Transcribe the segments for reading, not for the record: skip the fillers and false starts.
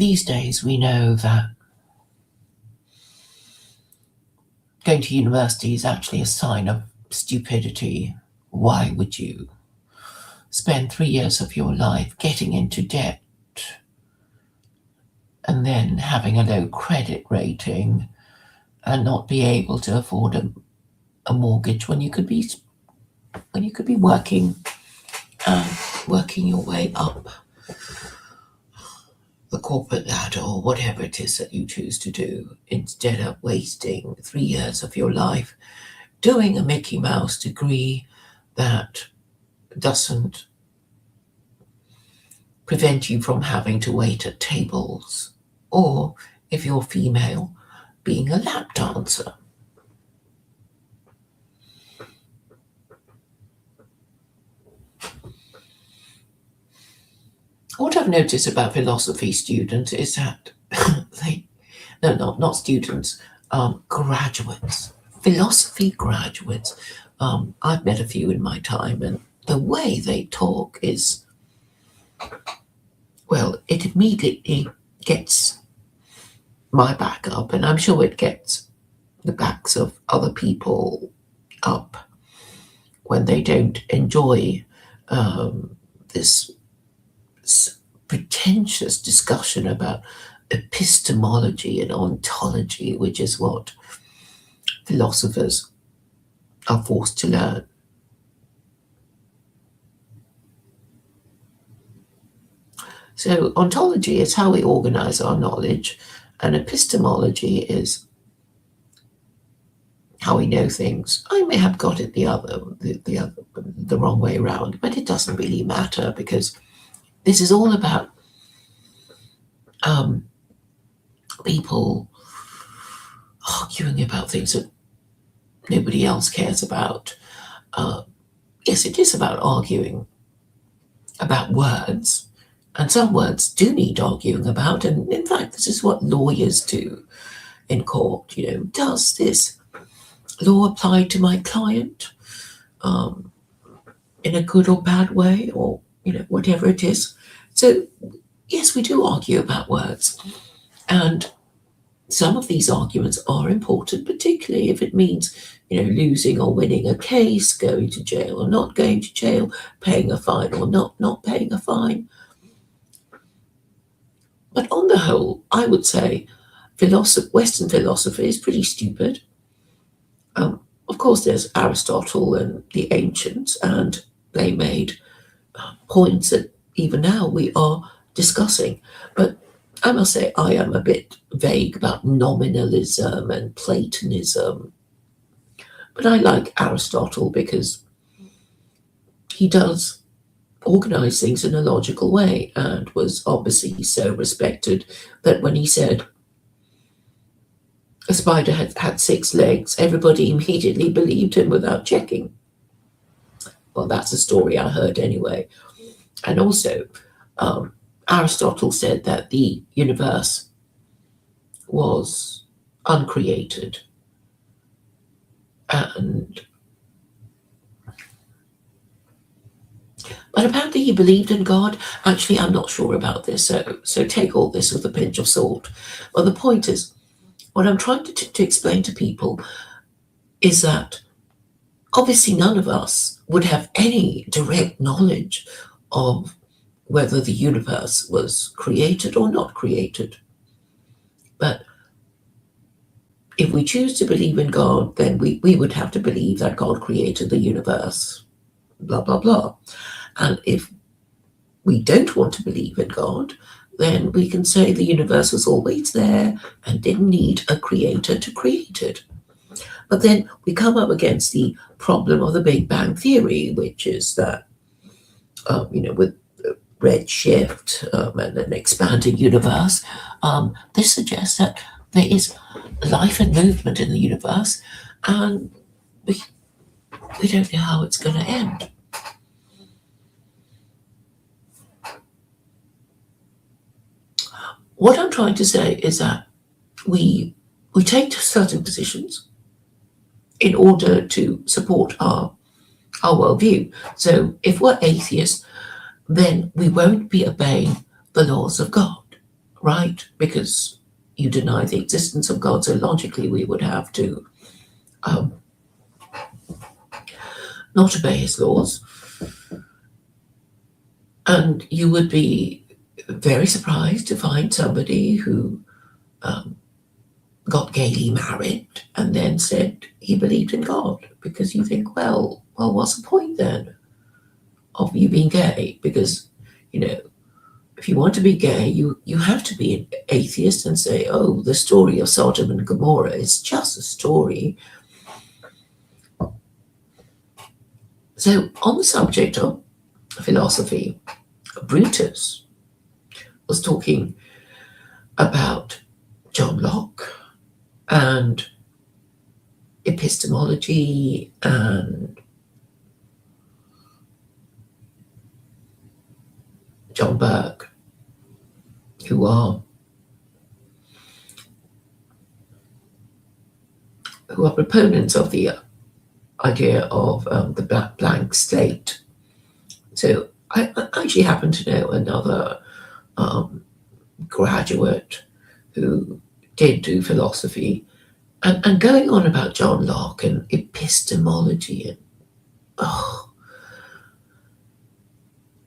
these days we know that going to university is actually a sign of stupidity. Why would you spend 3 years of your life getting into debt and then having a low credit rating and not be able to afford a mortgage when you could be working your way up the corporate ladder or whatever it is that you choose to do, instead of wasting 3 years of your life doing a Mickey Mouse degree that doesn't prevent you from having to wait at tables, or if you're female, being a lap dancer. What I've noticed about philosophy students is that not students, graduates, philosophy graduates. I've met a few in my time, and the way they talk is, well, it immediately gets my back up, and I'm sure it gets the backs of other people up when they don't enjoy this pretentious discussion about epistemology and ontology, which is what philosophers are forced to learn. So ontology is how we organize our knowledge, and epistemology is how we know things. I may have got it the wrong way around, but it doesn't really matter, because this is all about people arguing about things that nobody else cares about. Yes, it is about arguing about words, and some words do need arguing about, and in fact, this is what lawyers do in court. Does this law apply to my client in a good or bad way, or whatever it is? So yes, we do argue about words, and some of these arguments are important, particularly if it means losing or winning a case, going to jail or not going to jail, paying a fine or not paying a fine. But on the whole, I would say Western philosophy is pretty stupid. Of course, there's Aristotle and the ancients, and they made points that even now we are discussing. But I must say I am a bit vague about nominalism and Platonism. But I like Aristotle because he does organize things in a logical way, and was obviously so respected that when he said a spider had 6 legs, everybody immediately believed him without checking. Well, that's a story I heard anyway. And also, Aristotle said that the universe was uncreated, but apparently he believed in God. Actually, I'm not sure about this, so take all this with a pinch of salt. Well, the point is, what I'm trying to explain to people is that obviously none of us would have any direct knowledge of whether the universe was created or not created. But if we choose to believe in God, then we would have to believe that God created the universe, blah, blah, blah. And if we don't want to believe in God, then we can say the universe was always there and didn't need a creator to create it. But then we come up against the problem of the Big Bang Theory, which is that, with redshift and an expanding universe, this suggests that there is life and movement in the universe, and we don't know how it's going to end. What I'm trying to say is that we take certain positions in order to support our worldview. So if we're atheists, then we won't be obeying the laws of God. right? Because you deny the existence of God, so logically we would have to um, not obey his laws, and you would be very surprised to find somebody who um, got gaily married and then said he believed in God, because you think, well, what's the point then of you being gay? Because, you know, if you want to be gay, you have to be an atheist and say, oh, the story of Sodom and Gomorrah is just a story. So on the subject of philosophy, Brutus was talking about John Locke and epistemology and John Burke, who are proponents of the idea of the blank slate. So I actually happen to know another graduate who did do philosophy and going on about John Locke and epistemology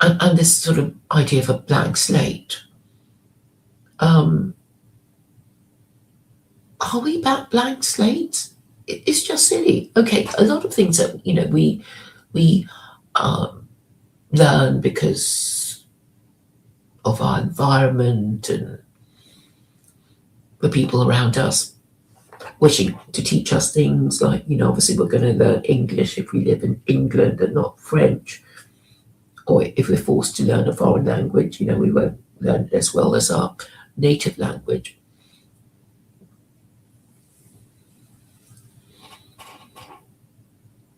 and this sort of idea of a blank slate. Are we about blank slates? It's just silly. Okay, a lot of things that we learn because of our environment and the people around us wishing to teach us things like, obviously we're going to learn English if we live in England and not French, or if we're forced to learn a foreign language, we won't learn it as well as our native language.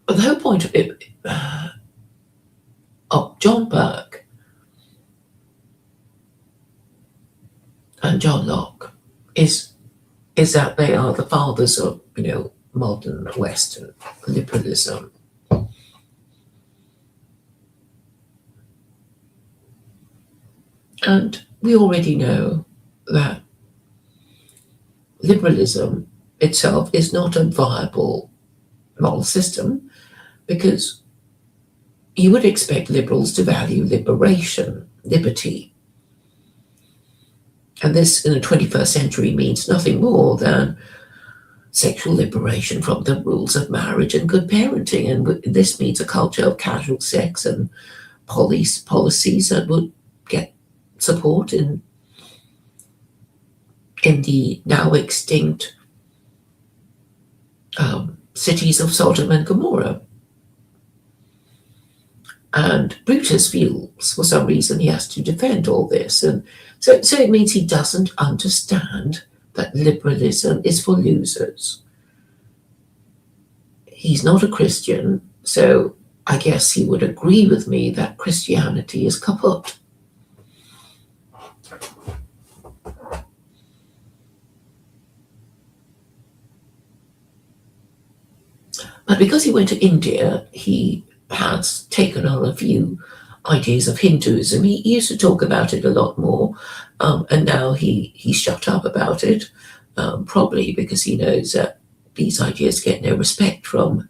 But the whole point of it, of John Burke and John Locke is that they are the fathers of, modern Western liberalism. And we already know that liberalism itself is not a viable moral system, because you would expect liberals to value liberation, liberty. And this in the 21st century means nothing more than sexual liberation from the rules of marriage and good parenting. And this means a culture of casual sex and policies that would get support in the now extinct cities of Sodom and Gomorrah. And Brutus feels, for some reason, he has to defend all this. And so it means he doesn't understand that liberalism is for losers. He's not a Christian, so I guess he would agree with me that Christianity is kaput. But because he went to India, he has taken on a few ideas of Hinduism. He used to talk about it a lot more, and now he's shut up about it, probably because he knows that these ideas get no respect from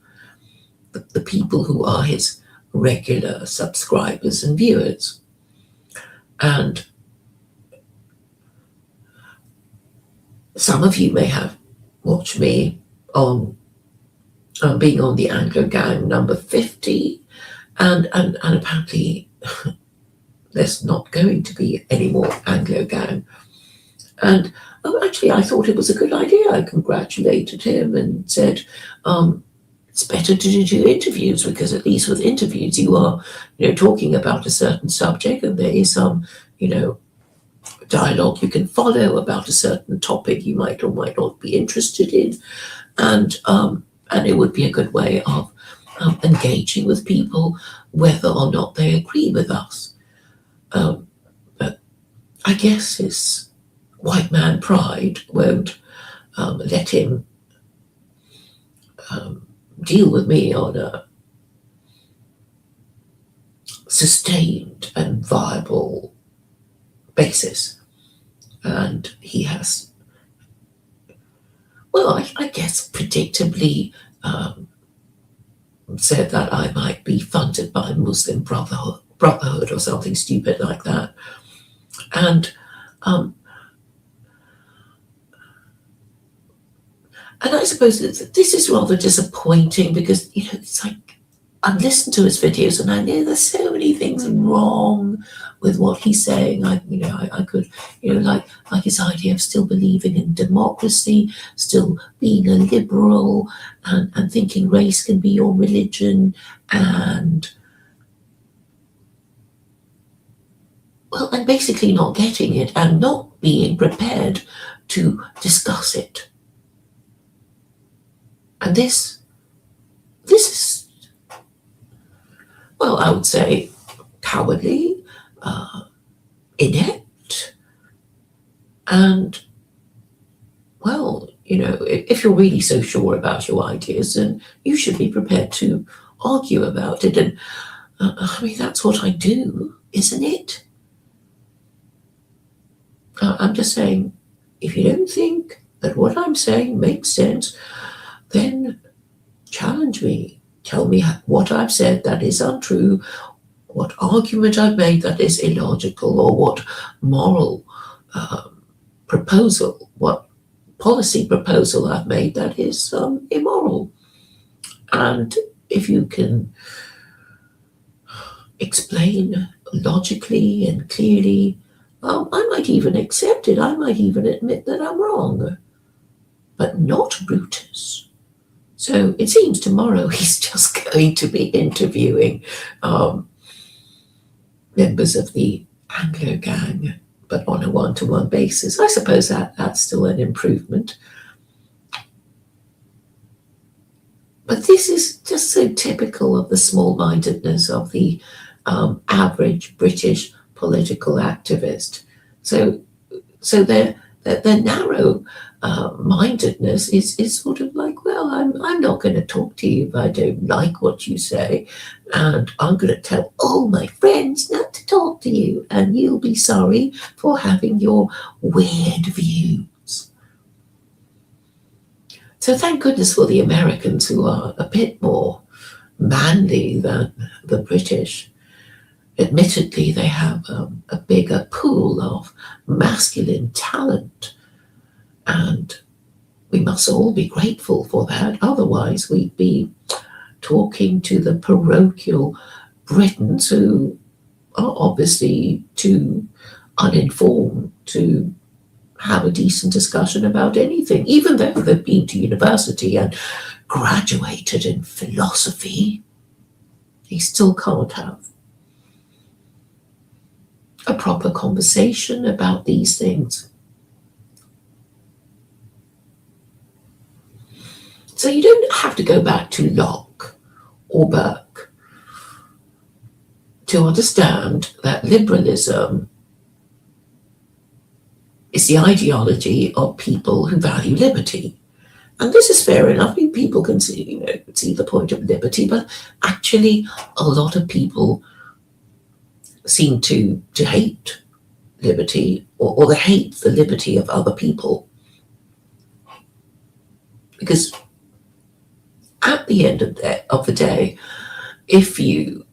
the people who are his regular subscribers and viewers. And some of you may have watched me on being on the Anglo Gang number 50, and apparently there's not going to be any more Anglo Gang. And actually, I thought it was a good idea. I congratulated him and said, it's better to do interviews, because at least with interviews you are, talking about a certain subject, and there is some, dialogue you can follow about a certain topic you might or might not be interested in, and it would be a good way of engaging with people, whether or not they agree with us. But I guess his white man pride won't let him deal with me on a sustained and viable basis. And he has, well, I guess predictably said that I might be funded by Muslim Brotherhood or something stupid like that. And um, I suppose this is rather disappointing because, it's like I've listened to his videos and I know there's so many things wrong with what he's saying. I could, like his idea of still believing in democracy, still being a liberal, and thinking race can be your religion, and basically not getting it and not being prepared to discuss it. And this is, well, I would say cowardly, inept, and, well, if you're really so sure about your ideas, then you should be prepared to argue about it. And that's what I do, isn't it? I'm just saying, if you don't think that what I'm saying makes sense, then challenge me. Tell me what I've said that is untrue, what argument I've made that is illogical, or what moral proposal, what policy proposal I've made that is immoral. And if you can explain logically and clearly, I might even accept it. I might even admit that I'm wrong. But not Brutus. So it seems tomorrow he's just going to be interviewing members of the Anglo gang, but on a one-to-one basis. I suppose that's still an improvement. But this is just so typical of the small-mindedness of the average British political activist. So their narrow mindedness is sort of like, well, I'm not going to talk to you if I don't like what you say, and I'm going to tell all my friends not to talk to you, and you'll be sorry for having your weird views. So thank goodness for the Americans, who are a bit more manly than the British. Admittedly, they have a bigger pool of masculine talent, and we must all be grateful for that. Otherwise, we'd be talking to the parochial Britons, who are obviously too uninformed to have a decent discussion about anything, even though they've been to university and graduated in philosophy. They still can't have a proper conversation about these things. So you don't have to go back to Locke or Burke to understand that liberalism is the ideology of people who value liberty. And this is fair enough. I mean, people can see the point of liberty, but actually a lot of people seem to hate liberty, or they hate the liberty of other people. Because at the end of the day, if you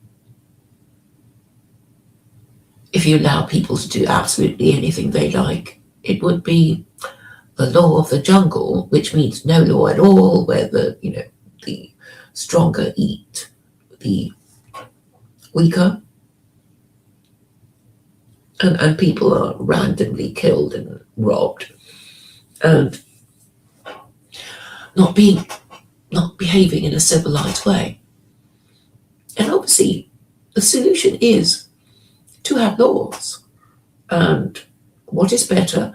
allow people to do absolutely anything they like, it would be the law of the jungle, which means no law at all, where the stronger eat the weaker, and people are randomly killed and robbed, and not behaving in a civilized way. And obviously, the solution is to have laws. And what is better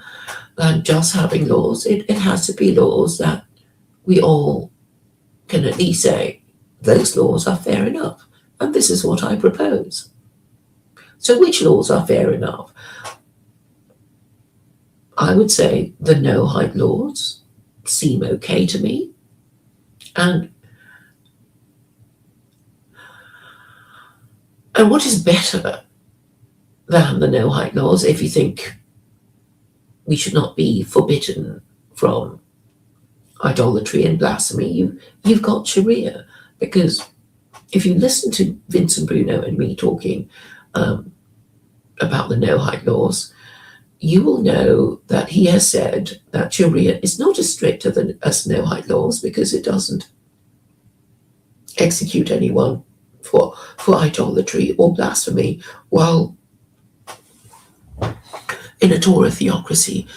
than just having laws? It has to be laws that we all can at least say, those laws are fair enough. And this is what I propose. So which laws are fair enough? I would say the no-height laws seem okay to me. And what is better than the no-height laws, if you think we should not be forbidden from idolatry and blasphemy. You've got Sharia, because if you listen to Vincent Bruno and me talking about the no-hide laws, you will know that he has said that Sharia is not as strict as no-hide laws, because it doesn't execute anyone for idolatry or blasphemy, while in a Torah theocracy,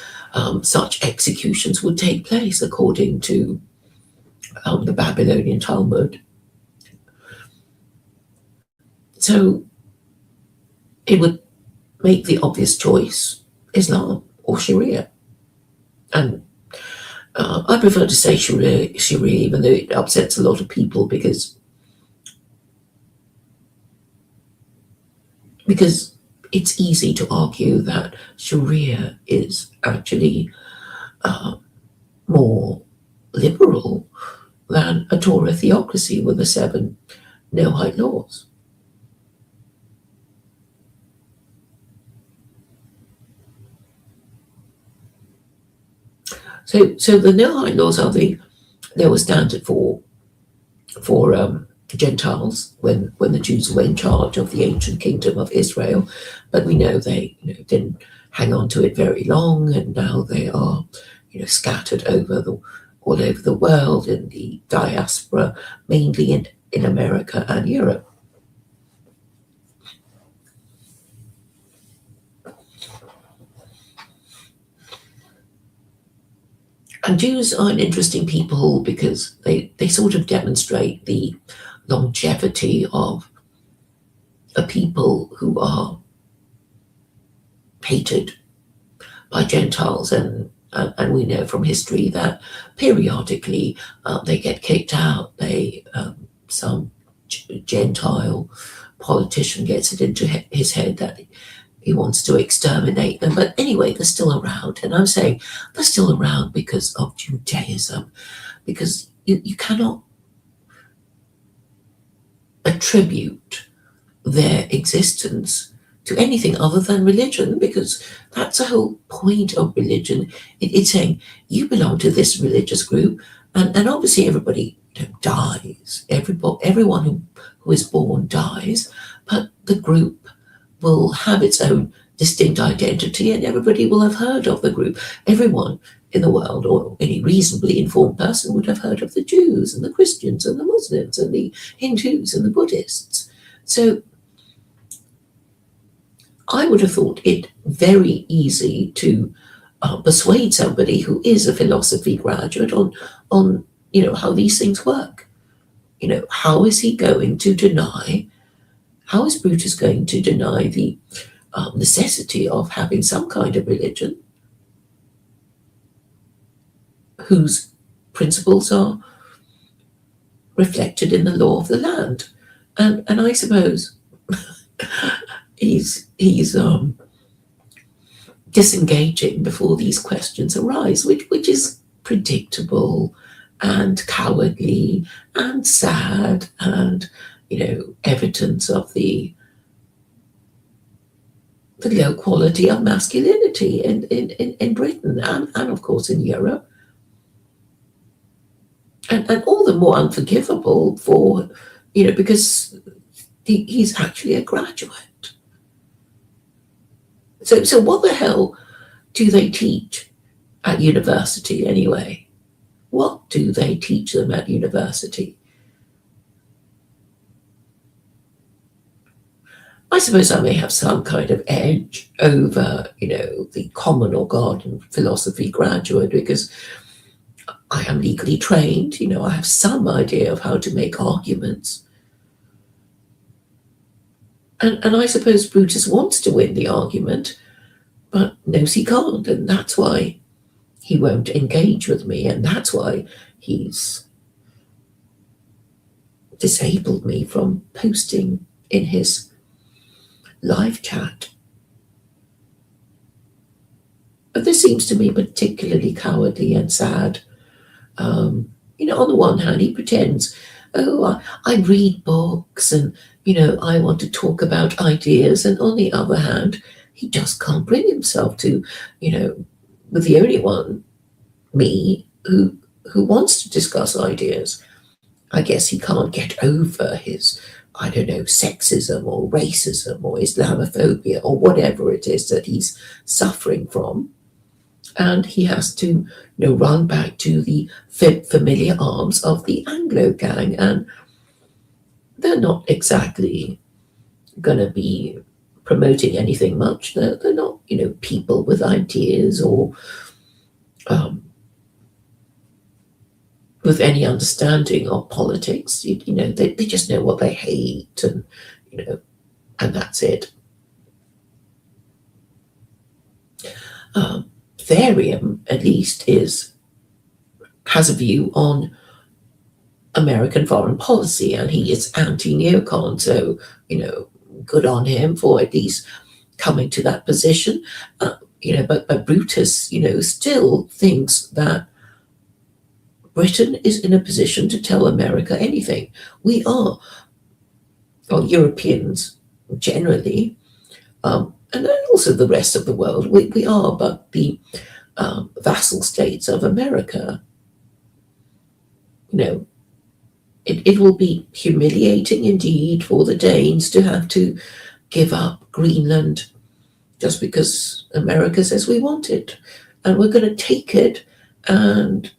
such executions would take place according to the Babylonian Talmud. So it would make the obvious choice Islam or Sharia. And I prefer to say Sharia, even though it upsets a lot of people, because it's easy to argue that Sharia is actually more liberal than a Torah theocracy with the 7 no-hide laws. So the no-hide laws they were standard for Gentiles when the Jews were in charge of the ancient kingdom of Israel, but we know they didn't hang on to it very long, and now they are scattered all over the world in the diaspora, mainly in America and Europe. And Jews are an interesting people because they sort of demonstrate the longevity of a people who are hated by Gentiles, and we know from history that periodically they get kicked out. Some Gentile politician gets it into his head that he wants to exterminate them. But anyway, they're still around. And I'm saying they're still around because of Judaism, because you cannot attribute their existence to anything other than religion, because that's the whole point of religion. It's saying you belong to this religious group, and obviously everybody dies. Everyone who is born dies, but the group will have its own distinct identity, and everybody will have heard of the group. Everyone in the world, or any reasonably informed person, would have heard of the Jews and the Christians and the Muslims and the Hindus and the Buddhists. So I would have thought it very easy to persuade somebody who is a philosophy graduate on how these things work. How is he going to deny? How is Brutus going to deny the necessity of having some kind of religion whose principles are reflected in the law of the land? And I suppose he's disengaging before these questions arise, which is predictable and cowardly and sad, and evidence of the low quality of masculinity in Britain and of course in Europe, and all the more unforgivable for because he's actually a graduate. So what the hell do they teach at university anyway? What do they teach them at university? I suppose I may have some kind of edge over, the common or garden philosophy graduate, because I am legally trained. I have some idea of how to make arguments. And I suppose Brutus wants to win the argument, but knows he can't, and that's why he won't engage with me, and that's why he's disabled me from posting in his live chat. But this seems to me particularly cowardly and sad. On the one hand, he pretends, I read books and, I want to talk about ideas. And on the other hand, he just can't bring himself to, with the only one, me, who wants to discuss ideas. I guess he can't get over his, I don't know, sexism or racism or Islamophobia or whatever it is that he's suffering from. And he has to, run back to the familiar arms of the Anglo gang. And they're not exactly going to be promoting anything much. They're not, people with ideas or with any understanding of politics. They just know what they hate, and and that's it. Therium, at least, has a view on American foreign policy, and he is anti-neocon. So, good on him for at least coming to that position. But Brutus, still thinks that Britain is in a position to tell America anything. We are, or Europeans generally, and then also the rest of the world, we are but the vassal states of America. It will be humiliating indeed for the Danes to have to give up Greenland just because America says we want it, and we're going to take it, and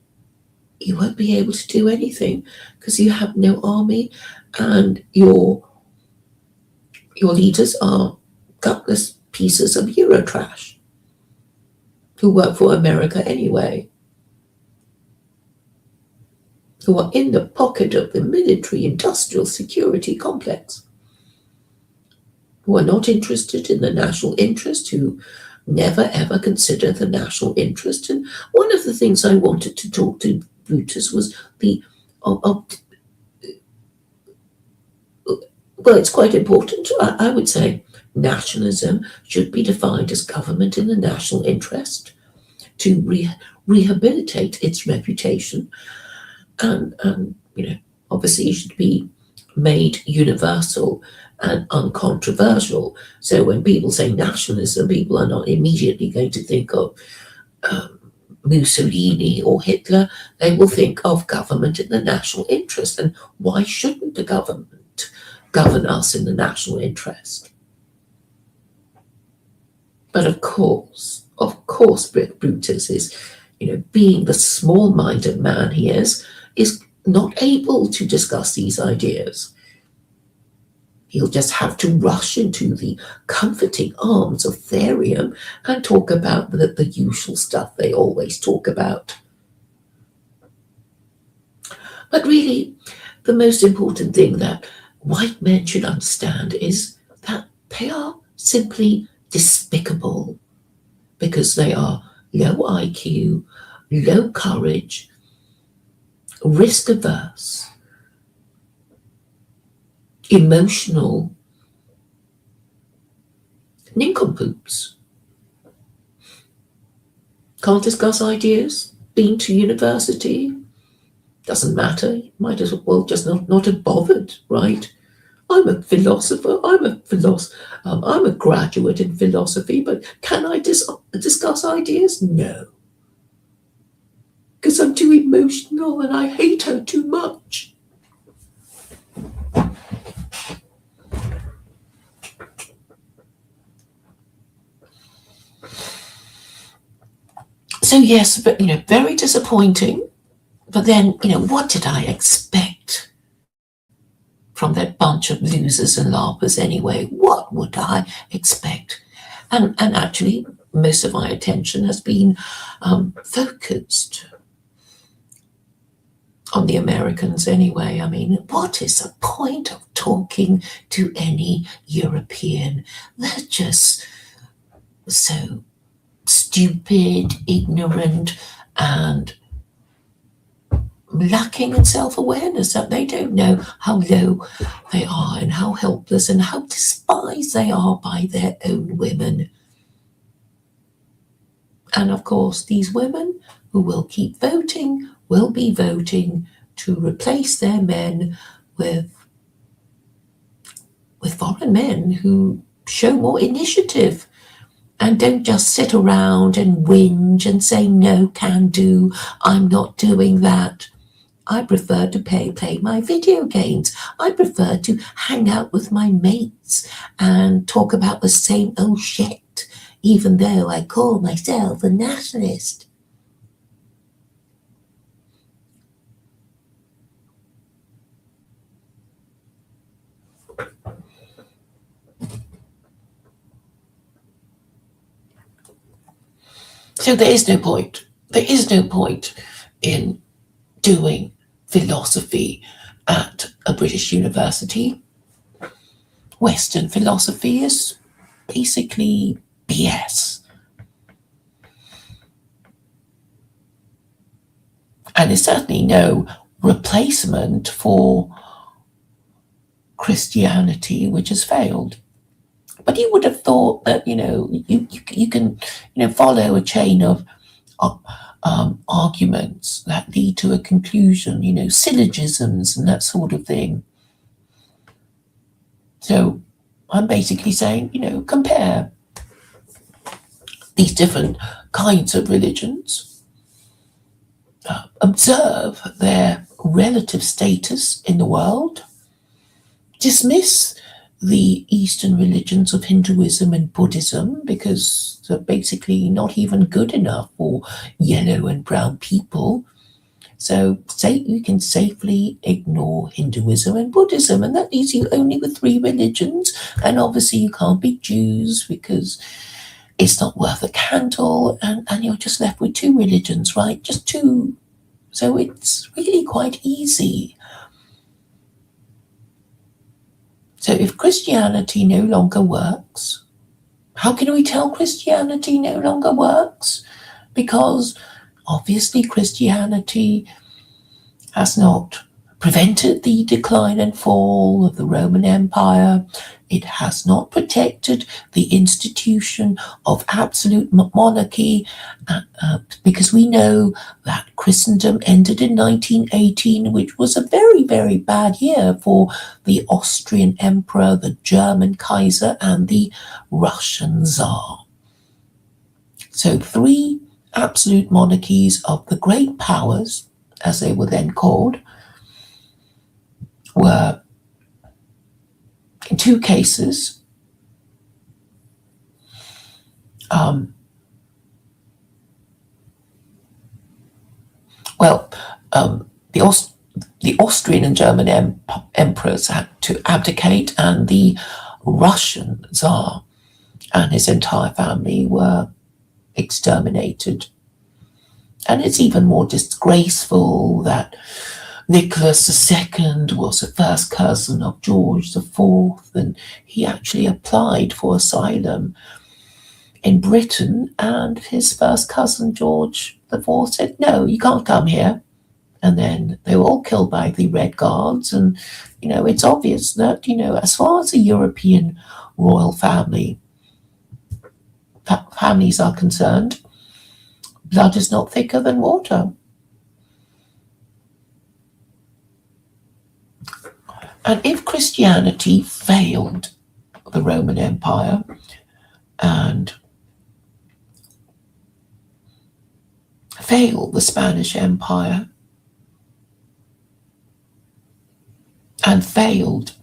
you won't be able to do anything because you have no army, and your leaders are gutless pieces of Eurotrash who work for America anyway, who are in the pocket of the military-industrial security complex, who are not interested in the national interest, who never ever consider the national interest. And one of the things I wanted to talk to Brutus was well, it's quite important. I would say nationalism should be defined as government in the national interest to rehabilitate its reputation, and obviously it should be made universal and uncontroversial. So when people say nationalism, people are not immediately going to think of Mussolini or Hitler. They will think of government in the national interest. And why shouldn't the government govern us in the national interest? But of course, Brutus is, being the small-minded man he is not able to discuss these ideas. He'll just have to rush into the comforting arms of Therium and talk about the usual stuff they always talk about. But really, the most important thing that white men should understand is that they are simply despicable because they are low IQ, low courage, risk averse, emotional nincompoops. Can't discuss ideas, been to university, doesn't matter, might as well just not have bothered, right? I'm a philosopher, I'm a graduate in philosophy, but can I discuss ideas? No. Because I'm too emotional and I hate her too much. So yes, but very disappointing. But then, what did I expect from that bunch of losers and larpers anyway? What would I expect? And actually, most of my attention has been focused on the Americans anyway. I mean, what is the point of talking to any European? They're just so stupid, ignorant, and lacking in self-awareness that they don't know how low they are and how helpless and how despised they are by their own women. And of course, these women who will keep voting will be voting to replace their men with foreign men who show more initiative And don't just sit around and whinge and say, no, can do, I'm not doing that. I prefer to play my video games. I prefer to hang out with my mates and talk about the same old shit, even though I call myself a nationalist. So there is no point. There is no point in doing philosophy at a British university. Western philosophy is basically BS. And there's certainly no replacement for Christianity, which has failed. But you would have thought that, you can, follow a chain of arguments that lead to a conclusion, syllogisms and that sort of thing. So I'm basically saying, compare these different kinds of religions, observe their relative status in the world, dismiss the Eastern religions of Hinduism and Buddhism because they're basically not even good enough for yellow and brown people. So you can safely ignore Hinduism and Buddhism, and that leaves you only with three religions. And obviously you can't be Jews because it's not worth a candle, and you're just left with two religions, right? Just two. So it's really quite easy. So if Christianity no longer works, how can we tell Christianity no longer works? Because obviously Christianity has not prevented the decline and fall of the Roman Empire. It has not protected the institution of absolute monarchy, because we know that Christendom ended in 1918, which was a very, very bad year for the Austrian Emperor, the German Kaiser, and the Russian Tsar. So three absolute monarchies of the great powers, as they were then called, were, in two cases, the Austrian and German emperors had to abdicate, and the Russian Tsar and his entire family were exterminated. And it's even more disgraceful that Nicholas II was a first cousin of George IV, and he actually applied for asylum in Britain, and his first cousin George IV said, no, you can't come here. And then they were all killed by the Red Guards. And, it's obvious that, as far as the European royal families are concerned, blood is not thicker than water. And if Christianity failed the Roman Empire and failed the Spanish Empire and failed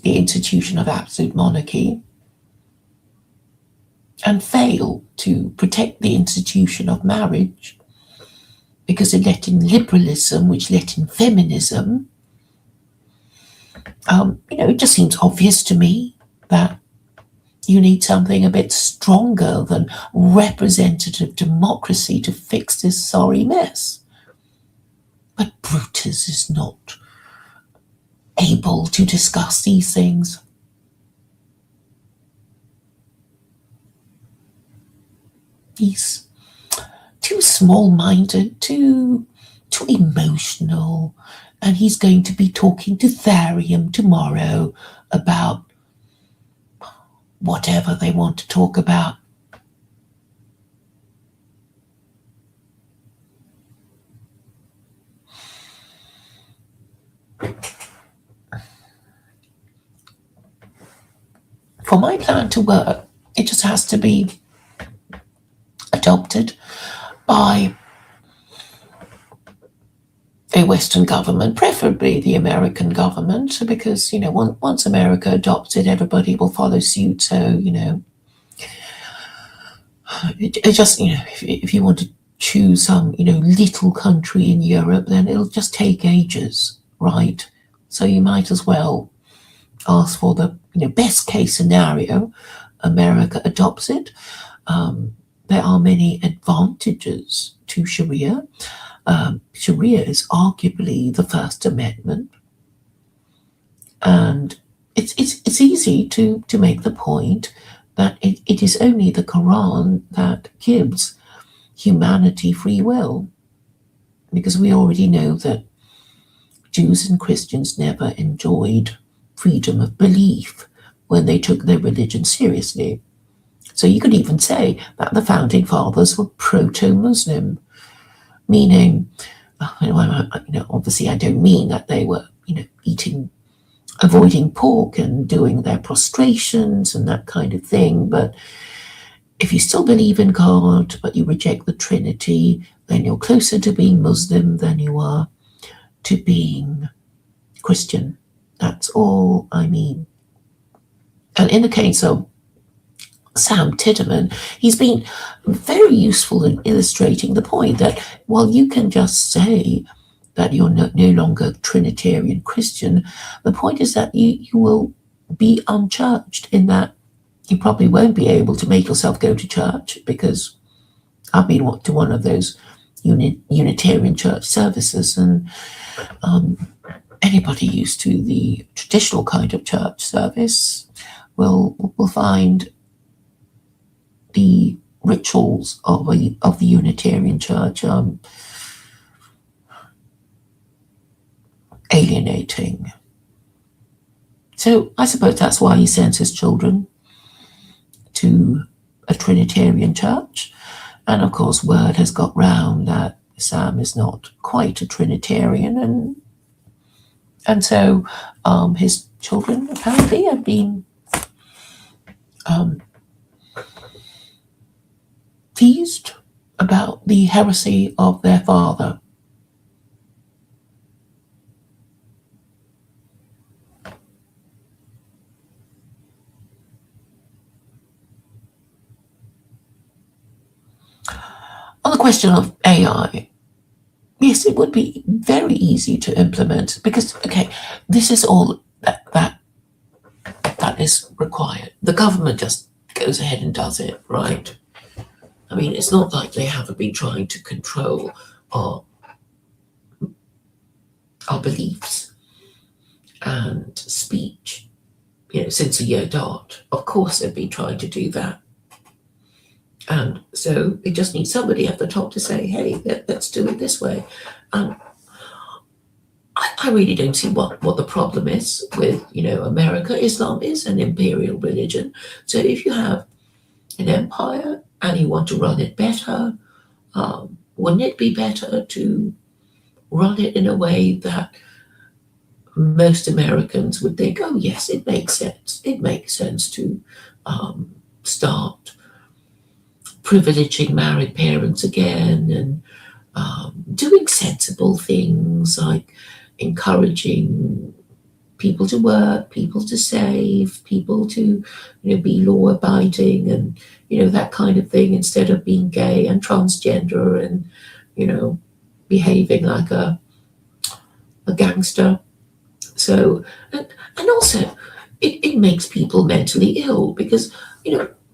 the institution of absolute monarchy and failed to protect the institution of marriage because it let in liberalism, which let in feminism, it just seems obvious to me that you need something a bit stronger than representative democracy to fix this sorry mess. But Brutus is not able to discuss these things. He's too small-minded, too emotional, and he's going to be talking to Tharium tomorrow about whatever they want to talk about. For my plan to work, it just has to be adopted by a Western government, preferably the American government, because, once America adopts it, everybody will follow suit. So, it just, if you want to choose some, little country in Europe, then it'll just take ages, right? So you might as well ask for the, best case scenario. America adopts it. There are many advantages to Sharia. Sharia is arguably the First Amendment, and it's easy to make the point that it is only the Quran that gives humanity free will, because we already know that Jews and Christians never enjoyed freedom of belief when they took their religion seriously. So you could even say that the founding fathers were proto-Muslim, meaning, obviously I don't mean that they were, avoiding pork and doing their prostrations and that kind of thing. But if you still believe in God, but you reject the Trinity, then you're closer to being Muslim than you are to being Christian. That's all I mean. And in the case of Sam Titterman, he's been very useful in illustrating the point that while you can just say that you're no longer Trinitarian Christian, the point is that you will be unchurched, in that you probably won't be able to make yourself go to church, because I've been to one of those Unitarian church services, and anybody used to the traditional kind of church service will find the rituals of the Unitarian Church alienating. So I suppose that's why he sends his children to a Trinitarian church. And of course, word has got round that Sam is not quite a Trinitarian, and so his children apparently have been teased about the heresy of their father. On the question of AI, yes, it would be very easy to implement, because, okay, this is all that is required. The government just goes ahead and does it, right? I mean, it's not like they haven't been trying to control our beliefs and speech, since a year dot. Of course, they've been trying to do that. And so they just need somebody at the top to say, hey, let's do it this way. I really don't see what the problem is with, America. Islam is an imperial religion. So if you have an empire and you want to run it better, wouldn't it be better to run it in a way that most Americans would think, oh, yes, it makes sense. It makes sense to start privileging married parents again, and doing sensible things like encouraging people to work, people to save, people to, be law-abiding, and, that kind of thing, instead of being gay and transgender and, behaving like a gangster. So, and also, it makes people mentally ill, because,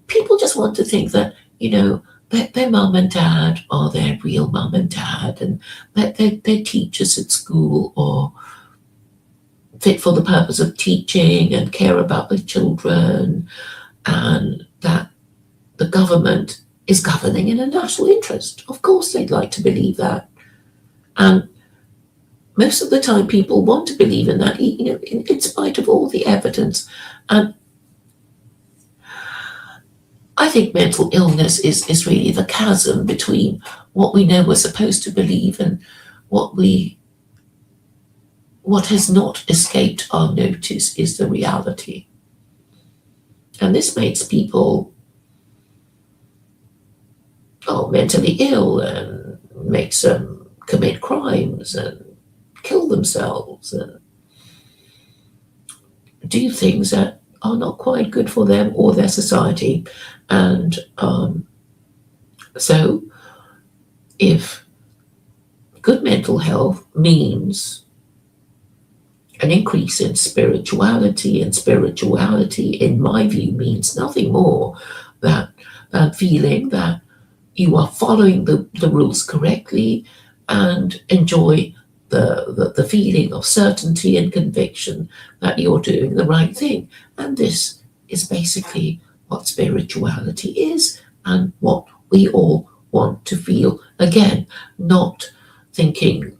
people just want to think that, their mum and dad are their real mum and dad, and that their teachers at school are fit for the purpose of teaching and care about the children, and that the government is governing in a national interest. Of course, they'd like to believe that. And most of the time, people want to believe in that, in spite of all the evidence. And I think mental illness is really the chasm between what we know we're supposed to believe and what has not escaped our notice is the reality. And this makes people mentally ill and makes them commit crimes and kill themselves and do things that are not quite good for them or their society. And so if good mental health means an increase in spirituality, and spirituality, in my view, means nothing more than feeling that you are following the rules correctly and enjoy the feeling of certainty and conviction that you're doing the right thing. And this is basically what spirituality is and what we all want to feel. Again, not thinking,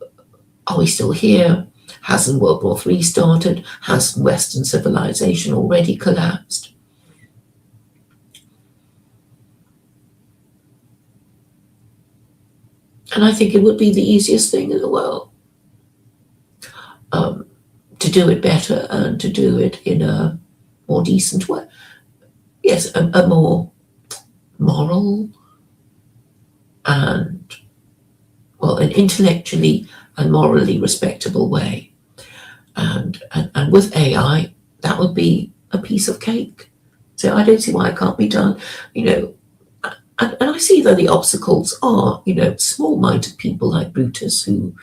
are we still here? Hasn't World War III started? Has Western civilization already collapsed? And I think it would be the easiest thing in the world to do it better and to do it in a more decent way. Yes, a more moral and, well, an intellectually and morally respectable way. And with AI, that would be a piece of cake. So I don't see why it can't be done. And I see that the obstacles are, small-minded people like Brutus who,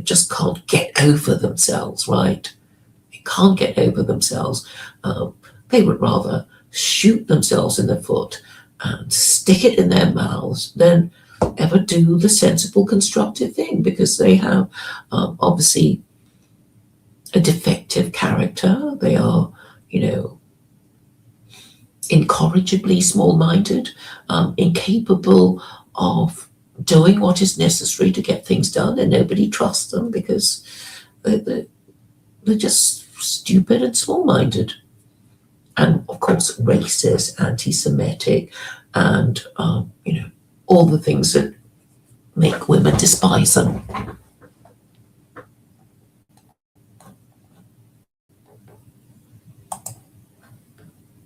just can't get over themselves, right? They can't get over themselves. They would rather shoot themselves in the foot and stick it in their mouths than ever do the sensible, constructive thing, because they have obviously a defective character. They are, incorrigibly small-minded, incapable of doing what is necessary to get things done, and nobody trusts them because they're just stupid and small-minded. And of course, racist, anti-Semitic, and all the things that make women despise them.